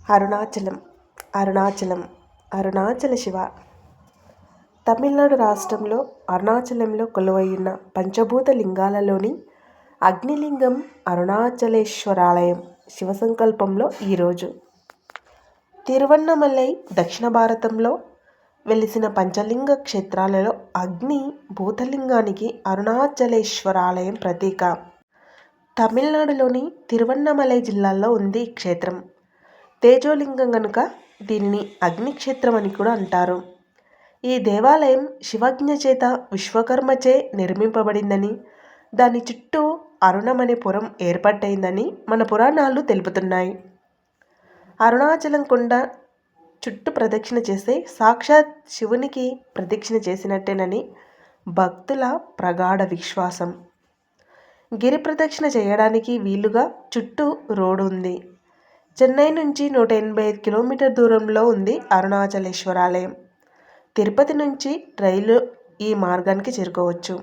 అరుణాచలం అరుణాచలం అరుణాచల శివ. తమిళనాడు రాష్ట్రంలో అరుణాచలంలో కొలువైయున్న పంచభూత లింగాలలోని అగ్నిలింగం అరుణాచలేశ్వరాలయం శివసంకల్పంలో ఈరోజు. తిరువన్నమలై దక్షిణ భారతంలో వెలిసిన పంచలింగ క్షేత్రాలలో అగ్ని భూతలింగానికి అరుణాచలేశ్వరాలయం ప్రతీక. తమిళనాడులోని తిరువన్నమలై జిల్లాలో ఉంది ఈ క్షేత్రం. తేజోలింగం కనుక దీనిని అగ్నిక్షేత్రం అని కూడా అంటారు. ఈ దేవాలయం శివజ్ఞ చేత విశ్వకర్మచే నిర్మింపబడిందని, దాని చుట్టూ అరుణమనే పురం ఏర్పాటైందని మన పురాణాలు తెలుపుతున్నాయి. అరుణాచలం కొండ చుట్టూ ప్రదక్షిణ చేస్తే సాక్షాత్ శివునికి ప్రదక్షిణ చేసినట్టేనని భక్తుల ప్రగాఢ విశ్వాసం. గిరి ప్రదక్షిణ చేయడానికి వీలుగా చుట్టూ రోడ్డు ఉంది. చెన్నై నుంచి 185 కిలోమీటర్ దూరంలో ఉంది అరుణాచలేశ్వరాలయం. తిరుపతి నుంచి రైలు ఈ మార్గానికి చేరుకోవచ్చు.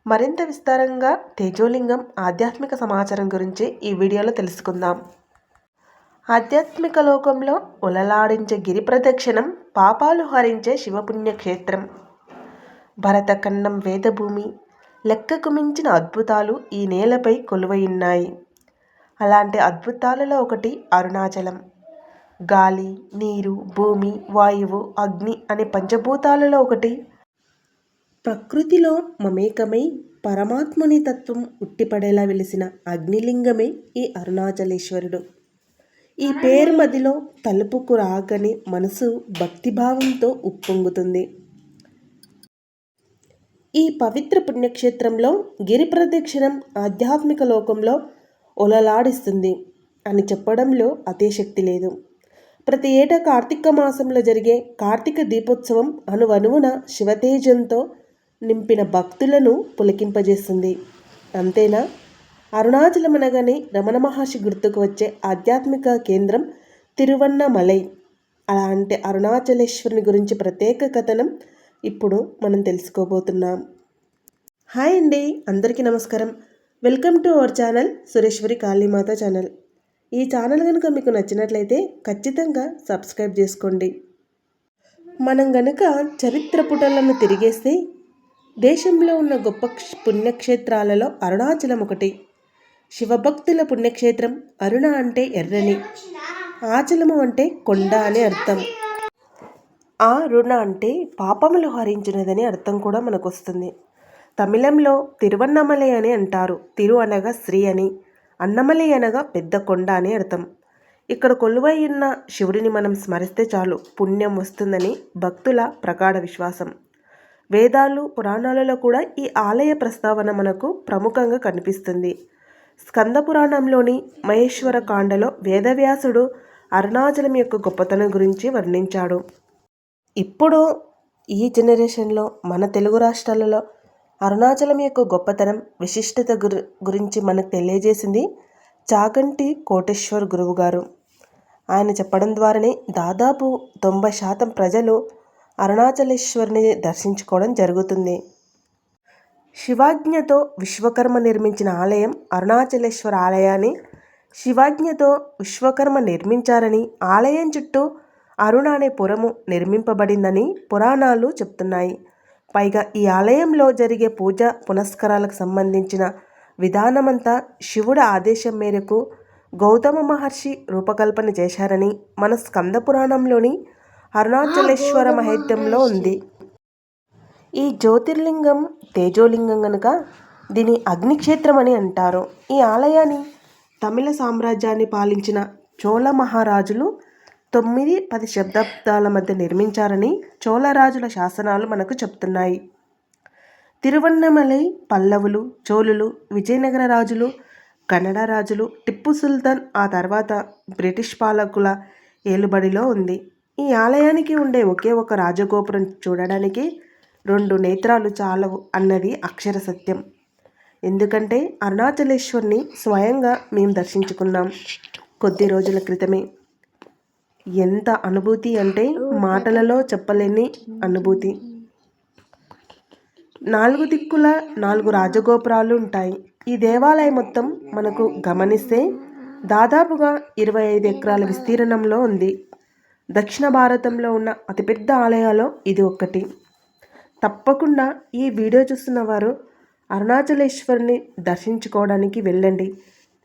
మరింత విస్తారంగా తేజోలింగం ఆధ్యాత్మిక సమాచారం గురించి ఈ వీడియోలో తెలుసుకుందాం. ఆధ్యాత్మిక లోకంలో ఉలలాడించే గిరి ప్రదక్షిణం పాపాలు హరించే శివపుణ్యక్షేత్రం. భరతఖండం వేదభూమి, లెక్కకు మించిన అద్భుతాలు ఈ నేలపై కొలువైయున్నాయి. అలాంటి అద్భుతాలలో ఒకటి అరుణాచలం. గాలి, నీరు, భూమి, వాయువు, అగ్ని అనే పంచభూతాలలో ఒకటి ప్రకృతిలో మమేకమై పరమాత్ముని తత్వం ఉట్టిపడేలా వెలిసిన అగ్నిలింగమే ఈ అరుణాచలేశ్వరుడు. ఈ పేరు మదిలో తలుపుకు రాగానే మనసు భక్తిభావంతో ఉప్పొంగుతుంది. ఈ పవిత్ర పుణ్యక్షేత్రంలో గిరి ప్రదక్షిణం ఆధ్యాత్మిక లోకంలో ఒలలాడిస్తుంది అని చెప్పడంలో అతిశక్తి లేదు. ప్రతి ఏటా కార్తీక మాసంలో జరిగే కార్తీక దీపోత్సవం అణువణువున శివతేజంతో నింపిన భక్తులను పులకింపజేస్తుంది. అంతేనా, అరుణాచలం అనగానే రమణ మహర్షి గుర్తుకు వచ్చే ఆధ్యాత్మిక కేంద్రం తిరువన్నమలై. అలాంటి అరుణాచలేశ్వరుని గురించి ప్రత్యేక కథనం ఇప్పుడు మనం తెలుసుకోబోతున్నాం. హాయ్ అండి, అందరికీ నమస్కారం. Welcome to our channel Sureshwari Kalimata channel. ఈ ఛానల్ కనుక మీకు నచ్చినట్లయితే ఖచ్చితంగా సబ్స్క్రైబ్ చేసుకోండి. మనం గనుక చరిత్ర పుటలను తిరిగేస్తే దేశంలో ఉన్న గొప్ప పుణ్యక్షేత్రాలలో అరుణాచలం ఒకటి. శివభక్తుల పుణ్యక్షేత్రం. అరుణ అంటే ఎర్రని, ఆచలము అంటే కొండ అని అర్థం. ఆ రుణ అంటే పాపములు హరించినదని అర్థం కూడా మనకు వస్తుంది. తమిళంలో తిరువన్నమలై అని అంటారు. తిరు అనగా శ్రీ అని, అన్నమలై అనగా పెద్ద కొండ అని అర్థం. ఇక్కడ కొలువై ఉన్న శివుడిని మనం స్మరిస్తే చాలు పుణ్యం వస్తుందని భక్తుల ప్రగాఢ విశ్వాసం. వేదాలు, పురాణాలలో కూడా ఈ ఆలయ ప్రస్తావన మనకు ప్రముఖంగా కనిపిస్తుంది. స్కంద పురాణంలోని మహేశ్వర కాండలో వేదవ్యాసుడు అరుణాచలం యొక్క గొప్పతనం గురించి వర్ణించాడు. ఇప్పుడు ఈ జనరేషన్లో మన తెలుగు రాష్ట్రాలలో అరుణాచలం యొక్క గొప్పతనం, విశిష్టత గురించి మనకు తెలియజేసింది చాగంటి కోటేశ్వర్ గురువు గారు. ఆయన చెప్పడం ద్వారానే దాదాపు 90% ప్రజలు అరుణాచలేశ్వరుని దర్శించుకోవడం జరుగుతుంది. శివాజ్ఞతో విశ్వకర్మ నిర్మించిన ఆలయం అరుణాచలేశ్వర ఆలయాన్ని శివాజ్ఞతో విశ్వకర్మ నిర్మించారని, ఆలయం చుట్టూ అరుణ అనే పురము నిర్మింపబడిందని పురాణాలు చెప్తున్నాయి. పైగా ఈ ఆలయంలో జరిగే పూజ పునస్కారాలకు సంబంధించిన విధానమంతా శివుడి ఆదేశం మేరకు గౌతమ మహర్షి రూపకల్పన చేశారని మన స్కంద పురాణంలోని అరుణాచలేశ్వర మహత్యంలో ఉంది. ఈ జ్యోతిర్లింగం తేజోలింగం కనుక దీని అగ్నిక్షేత్రం అని అంటారు. ఈ ఆలయాన్ని తమిళ సామ్రాజ్యాన్ని పాలించిన చోళ మహారాజులు 9-10 శతాబ్దాల మధ్య నిర్మించారని చోళరాజుల శాసనాలు మనకు చెప్తున్నాయి. తిరువన్నమలై పల్లవులు, చోళులు, విజయనగర రాజులు, కన్నడ రాజులు, టిప్పు సుల్తాన్, ఆ తర్వాత బ్రిటిష్ పాలకుల ఏలుబడిలో ఉంది. ఈ ఆలయానికి ఉండే ఒకే ఒక రాజగోపురం చూడడానికి 2 నేత్రాలు చాలవు అన్నది అక్షర సత్యం. ఎందుకంటే అరుణాచలేశ్వరుని స్వయంగా మేము దర్శించుకున్నాం కొద్ది రోజుల క్రితమే. ఎంత అనుభూతి అంటే మాటలలో చెప్పలేని అనుభూతి. 4 దిక్కుల 4 రాజగోపురాలు ఉంటాయి. ఈ దేవాలయం మొత్తం మనకు గమనిస్తే దాదాపుగా 25 ఎకరాల విస్తీర్ణంలో ఉంది. దక్షిణ భారతంలో ఉన్న అతిపెద్ద ఆలయాల్లో ఇది ఒక్కటి. తప్పకుండా ఈ వీడియో చూస్తున్న వారు అరుణాచలేశ్వరుని దర్శించుకోవడానికి వెళ్ళండి.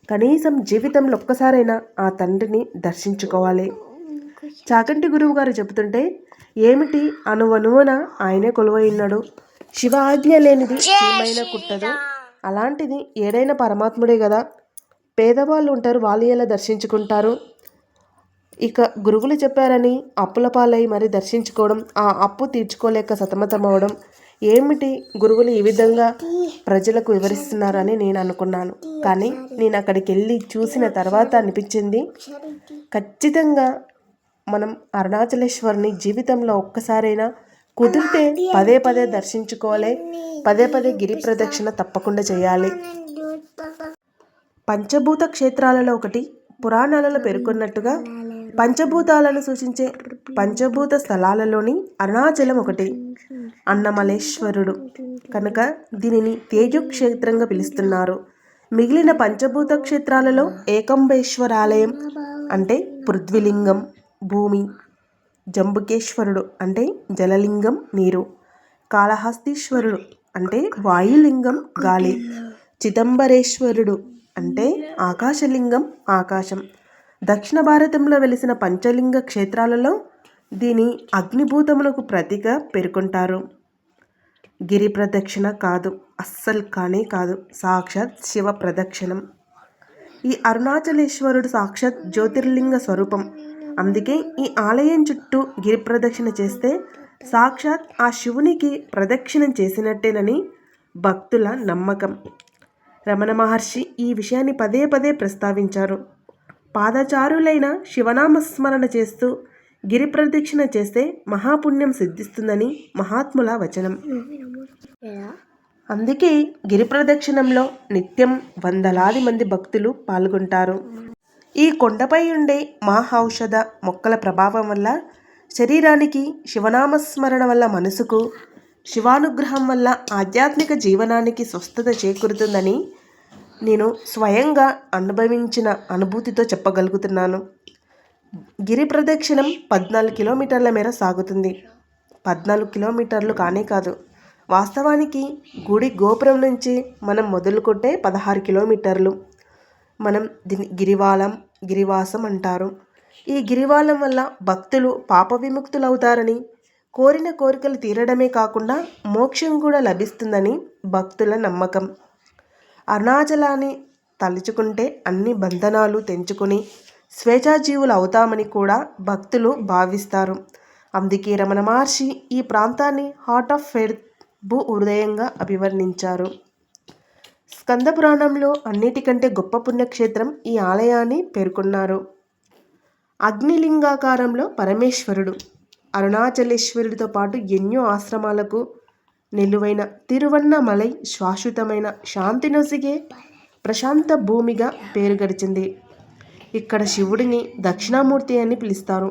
కనీసం జీవితంలో ఒక్కసారైనా ఆ తండ్రిని దర్శించుకోవాలి. చాగంటి గురువు గారు చెబుతుంటే, ఏమిటి అనువనువున ఆయనే కొలువై ఉన్నాడు, శివ ఆజ్ఞ లేనిది ఏమైనా కుట్టదు, అలాంటిది ఏదైనా పరమాత్ముడే కదా, పేదవాళ్ళు ఉంటారు, వాళ్ళు ఎలా దర్శించుకుంటారు, ఇక గురువులు చెప్పారని అప్పుల పాలై మరి దర్శించుకోవడం, ఆ అప్పు తీర్చుకోలేక సతమతమవడం, ఏమిటి గురువులు ఈ విధంగా ప్రజలకు వివరిస్తున్నారని నేను అనుకున్నాను. కానీ నేను అక్కడికి వెళ్ళి చూసిన తర్వాత అనిపించింది, ఖచ్చితంగా మనం అరుణాచలేశ్వరుని జీవితంలో ఒక్కసారైనా కుదిరితే పదే పదే దర్శించుకోవాలి, పదే పదే గిరి ప్రదక్షిణ తప్పకుండా చేయాలి. పంచభూత క్షేత్రాలలో ఒకటి. పురాణాలలో పేర్కొన్నట్టుగా పంచభూతాలను సూచించే పంచభూత స్థలాలలోని అరుణాచలం ఒకటి. అన్నమలేశ్వరుడు కనుక దీనిని తేజోక్షేత్రంగా పిలుస్తున్నారు. మిగిలిన పంచభూత క్షేత్రాలలో ఏకంబేశ్వరాలయం అంటే పృథ్వీలింగం భూమి, జంబుకేశ్వరుడు అంటే జలలింగం నీరు, కాళహస్తీశ్వరుడు అంటే వాయులింగం గాలి, చిదంబరేశ్వరుడు అంటే ఆకాశలింగం ఆకాశం. దక్షిణ భారతంలో వెలిసిన పంచలింగ క్షేత్రాలలో దీని అగ్నిభూతములకు ప్రతిగా పేర్కొంటారు. గిరి ప్రదక్షిణ కాదు, అస్సలు కానే కాదు, సాక్షాత్ శివ ప్రదక్షిణం. ఈ అరుణాచలేశ్వరుడు సాక్షాత్ జ్యోతిర్లింగ స్వరూపం. అందుకే ఈ ఆలయం చుట్టూ గిరి ప్రదక్షిణ చేస్తే సాక్షాత్ ఆ శివునికి ప్రదక్షిణం చేసినట్టేనని భక్తుల నమ్మకం. రమణ మహర్షి ఈ విషయాన్ని పదే పదే ప్రస్తావించారు. పాదచారులైన శివనామస్మరణ చేస్తూ గిరి ప్రదక్షిణ చేస్తే మహాపుణ్యం సిద్ధిస్తుందని మహాత్ముల వచనం. అందుకే గిరి ప్రదక్షిణంలో నిత్యం వందలాది మంది భక్తులు పాల్గొంటారు. ఈ కొండపై ఉండే మహౌషధ మొక్కల ప్రభావం వల్ల శరీరానికి, శివనామస్మరణ వల్ల మనసుకు, శివానుగ్రహం వల్ల ఆధ్యాత్మిక జీవనానికి స్వస్థత చేకూరుతుందని నేను స్వయంగా అనుభవించిన అనుభూతితో చెప్పగలుగుతున్నాను. గిరి ప్రదక్షిణం 14 కిలోమీటర్ల మేర సాగుతుంది. 14 కిలోమీటర్లు కానే కాదు, వాస్తవానికి గుడి గోపురం నుంచి మనం మొదలుకొంటే 16 కిలోమీటర్లు. మనం దీన్ని గిరివాసం అంటారు. ఈ గిరివాలం వల్ల భక్తులు పాప విముక్తులవుతారని, కోరిన కోరికలు తీరడమే కాకుండా మోక్షం కూడా లభిస్తుందని భక్తుల నమ్మకం. అరుణాచలాన్ని తలుచుకుంటే అన్ని బంధనాలు తెంచుకొని స్వేచ్ఛాజీవులు అవుతామని కూడా భక్తులు భావిస్తారు. అందుకే రమణ మహర్షి ఈ ప్రాంతాన్ని హార్ట్ ఆఫ్ ఎర్త్, భూ హృదయంగా అభివర్ణించారు. స్కంద పురాణంలో అన్నిటికంటే గొప్ప పుణ్యక్షేత్రం ఈ ఆలయాన్ని పేర్కొన్నారు. అగ్నిలింగాకారంలో పరమేశ్వరుడు. అరుణాచలేశ్వరుడితో పాటు ఎన్నో ఆశ్రమాలకు నిలువైన తిరువన్నమలై శాశ్వతమైన శాంతి నొసిగే ప్రశాంత భూమిగా పేరు గడిచింది. ఇక్కడ శివుడిని దక్షిణామూర్తి అని పిలుస్తారు.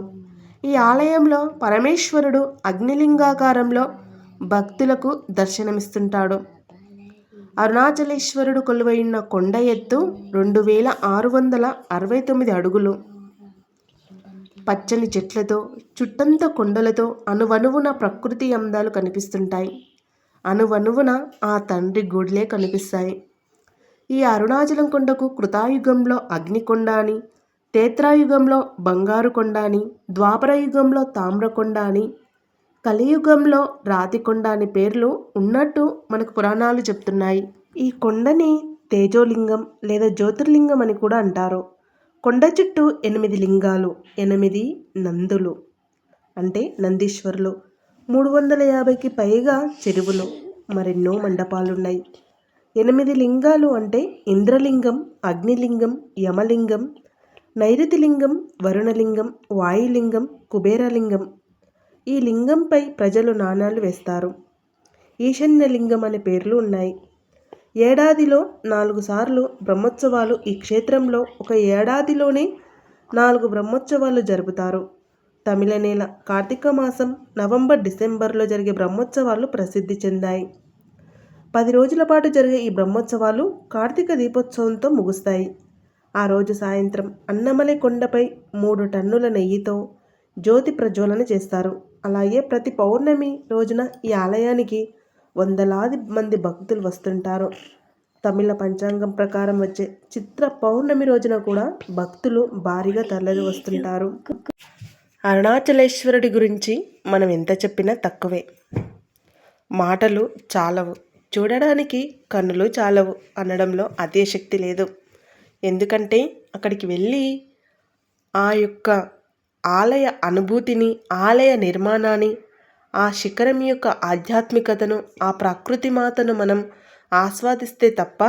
ఈ ఆలయంలో పరమేశ్వరుడు అగ్నిలింగాకారంలో భక్తులకు దర్శనమిస్తుంటాడు. అరుణాచలేశ్వరుడు కొలువైన కొండ ఎత్తు 2669 అడుగులు. పచ్చని చెట్లతో, చుట్టంతా కొండలతో అనువనువున ప్రకృతి అందాలు కనిపిస్తుంటాయి. అనువనువున ఆ తండ్రి గుడిలే కనిపిస్తాయి. ఈ అరుణాచలం కొండకు కృతాయుగంలో అగ్నికొండ అని, తేత్రాయుగంలో బంగారు కొండ అని, ద్వాపరయుగంలో తామ్రకొండ అని, కలియుగంలో రాతికొండ అని పేర్లు ఉన్నట్టు మనకు పురాణాలు చెప్తున్నాయి. ఈ కొండని తేజోలింగం లేదా జ్యోతిర్లింగం అని కూడా అంటారు. కొండ చుట్టూ 8 లింగాలు, 8 నందులు అంటే నందీశ్వరులు, 350కి పైగా చెరువులు, మరెన్నో మండపాలున్నాయి. 8 లింగాలు అంటే ఇంద్రలింగం, అగ్నిలింగం, యమలింగం, నైరుతిలింగం, వరుణలింగం, వాయులింగం, కుబేరలింగం. ఈ లింగంపై ప్రజలు నాణాలు వేస్తారు. ఈశాన్యలింగం అనే పేర్లు ఉన్నాయి. ఏడాదిలో 4 సార్లు బ్రహ్మోత్సవాలు. ఈ క్షేత్రంలో ఒక ఏడాదిలోనే 4 బ్రహ్మోత్సవాలు జరుపుతారు. తమిళ నెల కార్తీక మాసం నవంబర్, డిసెంబర్లో జరిగే బ్రహ్మోత్సవాలు ప్రసిద్ధి చెందాయి. 10 రోజుల పాటు జరిగే ఈ బ్రహ్మోత్సవాలు కార్తీక దీపోత్సవంతో ముగుస్తాయి. ఆ రోజు సాయంత్రం అన్నమలై కొండపై 3 టన్నుల నెయ్యితో జ్యోతి ప్రజ్వలన చేస్తారు. అలాగే ప్రతి పౌర్ణమి రోజున ఈ ఆలయానికి వందలాది మంది భక్తులు వస్తుంటారు. తమిళ పంచాంగం ప్రకారం వచ్చే చిత్ర పౌర్ణమి రోజున కూడా భక్తులు భారీగా తరలి వస్తుంటారు. అరుణాచలేశ్వరుడి గురించి మనం ఎంత చెప్పినా తక్కువే. మాటలు చాలవు, చూడడానికి కన్నులు చాలవు అనడంలో అతిశక్తి లేదు. ఎందుకంటే అక్కడికి వెళ్ళి ఆ యొక్క ఆలయ అనుభూతిని, ఆలయ నిర్మాణాన్ని, ఆ శిఖరం యొక్క ఆధ్యాత్మికతను, ఆ ప్రకృతి మాతను మనం ఆస్వాదిస్తే తప్ప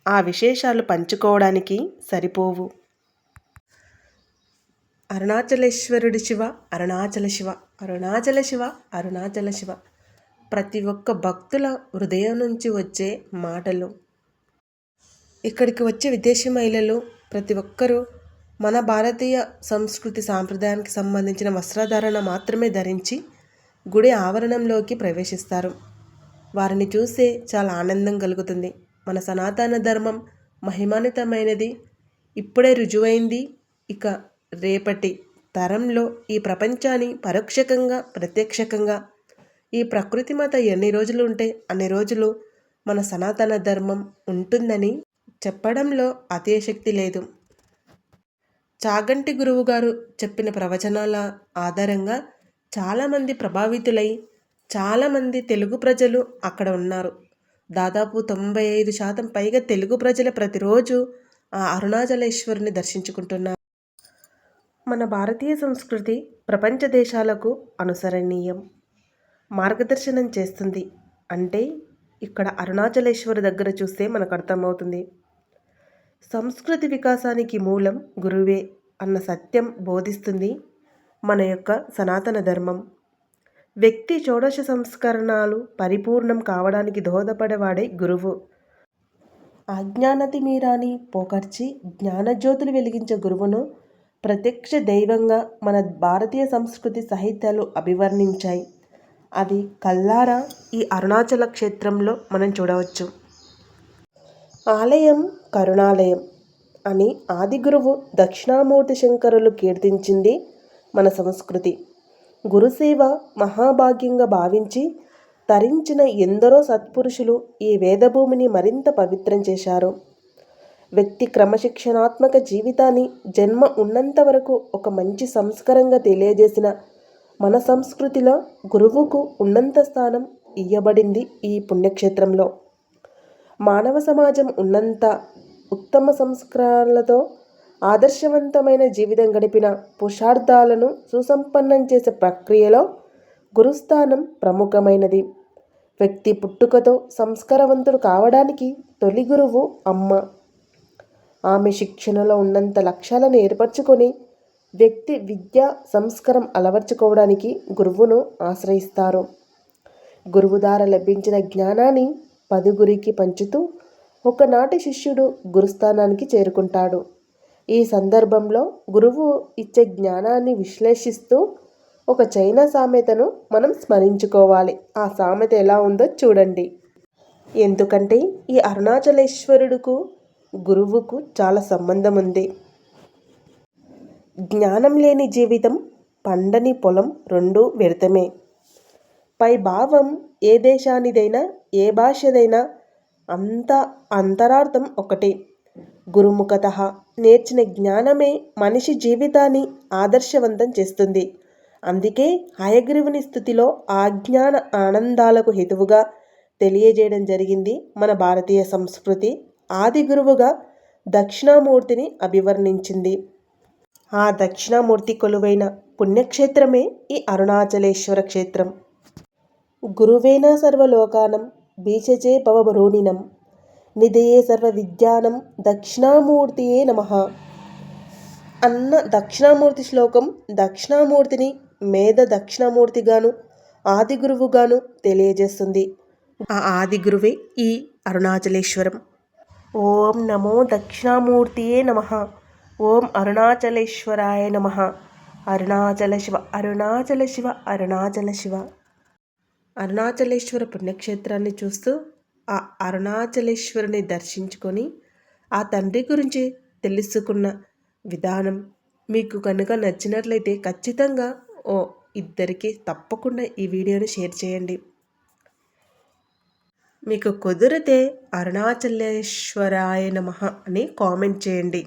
ఆ విశేషాలు పంచుకోవడానికి సరిపోవు. అరుణాచలేశ్వరుడి శివ, అరుణాచల శివ, అరుణాచల శివ, అరుణాచల శివ ప్రతి ఒక్క భక్తుల హృదయం నుంచి వచ్చే మాటలు. ఇక్కడికి వచ్చే విదేశీ మహిళలు ప్రతి ఒక్కరూ మన భారతీయ సంస్కృతి సాంప్రదాయానికి సంబంధించిన వస్త్రధారణ మాత్రమే ధరించి గుడి ఆవరణంలోకి ప్రవేశిస్తారు. వారిని చూస్తే చాలా ఆనందం కలుగుతుంది. మన సనాతన ధర్మం మహిమాన్వితమైనది, ఇప్పుడే రుజువైంది. ఇక రేపటి తరంలో ఈ ప్రపంచాన్ని పరోక్షకంగా, ప్రత్యక్షంగా ఈ ప్రకృతి మాత ఎన్ని రోజులు ఉంటే అన్ని రోజులు మన సనాతన ధర్మం ఉంటుందని చెప్పడంలో అతిశక్తి లేదు. చాగంటి గురువు గారు చెప్పిన ప్రవచనాల ఆధారంగా చాలామంది ప్రభావితులై చాలామంది తెలుగు ప్రజలు అక్కడ ఉన్నారు. దాదాపు 95% పైగా తెలుగు ప్రజలు ప్రతిరోజు ఆ అరుణాచలేశ్వరుని దర్శించుకుంటున్నారు. మన భారతీయ సంస్కృతి ప్రపంచ దేశాలకు అనుసరణీయం, మార్గదర్శనం చేస్తుంది అంటే ఇక్కడ అరుణాచలేశ్వరు దగ్గర చూస్తే మనకు అర్థమవుతుంది. సంస్కృతి వికాసానికి మూలం గురువే అన్న సత్యం బోధిస్తుంది మన యొక్క సనాతన ధర్మం. వ్యక్తి షోడశ సంస్కరణాలు పరిపూర్ణం కావడానికి దోహదపడేవాడే గురువు. అజ్ఞానతిమిరాన్ని పోకర్చి జ్ఞానజ్యోతులు వెలిగించే గురువును ప్రత్యక్ష దైవంగా మన భారతీయ సంస్కృతి సాహిత్యాలు అభివర్ణించాయి. అది కల్లారా ఈ అరుణాచల క్షేత్రంలో మనం చూడవచ్చు. ఆలయం కరుణాలయం అని ఆది గురువు దక్షిణామూర్తి శంకరులు కీర్తించింది మన సంస్కృతి. గురుసేవ మహాభాగ్యంగా భావించి తరించిన ఎందరో సత్పురుషులు ఈ వేదభూమిని మరింత పవిత్రం చేశారు. వ్యక్తి క్రమశిక్షణాత్మక జీవితాన్ని జన్మ ఉన్నంత వరకు ఒక మంచి సంస్కారంగా తెలియజేసిన మన సంస్కృతిలో గురువుకు ఉన్నంత స్థానం ఇవ్వబడింది ఈ పుణ్యక్షేత్రంలో. మానవ సమాజం ఉన్నంత ఉత్తమ సంస్కారాలతో ఆదర్శవంతమైన జీవితం గడిపిన పురుషార్థాలను సుసంపన్నం చేసే ప్రక్రియలో గురుస్థానం ప్రముఖమైనది. వ్యక్తి పుట్టుకతో సంస్కారవంతుడు కావడానికి తొలి గురువు అమ్మ. ఆమె శిక్షణలో ఉన్నంత లక్ష్యాలను ఏర్పరచుకొని వ్యక్తి విద్య సంస్కారం అలవర్చుకోవడానికి గురువును ఆశ్రయిస్తారు. గురువు ద్వారా లభించిన జ్ఞానాన్ని పదుగురికి పంచుతూ ఒకనాటి శిష్యుడు గురుస్థానానికి చేరుకుంటాడు. ఈ సందర్భంలో గురువు ఇచ్చే జ్ఞానాన్ని విశ్లేషిస్తూ ఒక చైనా సామెతను మనం స్మరించుకోవాలి. ఆ సామెత ఎలా ఉందో చూడండి. ఎందుకంటే ఈ అరుణాచలేశ్వరుడుకు గురువుకు చాలా సంబంధం ఉంది. జ్ఞానం లేని జీవితం, పండని పొలం రెండూ వ్యర్థమే. పై భావం ఏ దేశానిదైనా ఏ భాషదైనా అంత అంతరార్థం ఒకటే. గురుముఖతః నేర్చిన జ్ఞానమే మనిషి జీవితాన్ని ఆదర్శవంతం చేస్తుంది. అందుకే హయగ్రీవుని స్థుతిలో ఆ జ్ఞాన ఆనందాలకు హేతువుగా తెలియజేయడం జరిగింది మన భారతీయ సంస్కృతి. ఆది గురువుగా దక్షిణామూర్తిని అభివర్ణించింది. ఆ దక్షిణామూర్తి కొలువైన పుణ్యక్షేత్రమే ఈ అరుణాచలేశ్వర క్షేత్రం. గురువేనా సర్వలోకానం బీజజే భవభరోనినం నిధయే సర్వ విద్యానం దక్షిణామూర్తియే నమః అన్న దక్షిణామూర్తి శ్లోకం దక్షిణామూర్తిని మేధ దక్షిణామూర్తిగాను ఆది గురువుగాను తెలియజేస్తుంది. ఆ ఆది గురువే ఈ అరుణాచలేశ్వరం. ఓం నమో దక్షిణామూర్తియే నమః. ఓం అరుణాచలేశ్వరాయ నమః. అరుణాచల శివ, అరుణాచల శివ, అరుణాచల శివ. అరుణాచలేశ్వర పుణ్యక్షేత్రాన్ని చూస్తూ ఆ అరుణాచలేశ్వరుని దర్శించుకొని ఆ తండ్రి గురించి తెలుసుకున్న విధానం మీకు కనుక నచ్చినట్లయితే ఖచ్చితంగా ఇద్దరికి తప్పకుండా ఈ వీడియోని షేర్ చేయండి. మీకు కుదిరితే అరుణాచలేశ్వరాయ నమః అని కామెంట్ చేయండి.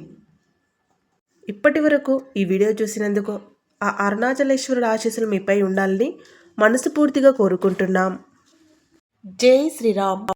ఇప్పటి వరకు ఈ వీడియో చూసినందుకు ఆ అరుణాచలేశ్వరుడు ఆశీస్సులు మీపై ఉండాలని మనస్ఫూర్తిగా కోరుకుంటున్నాం. జై శ్రీరామ్.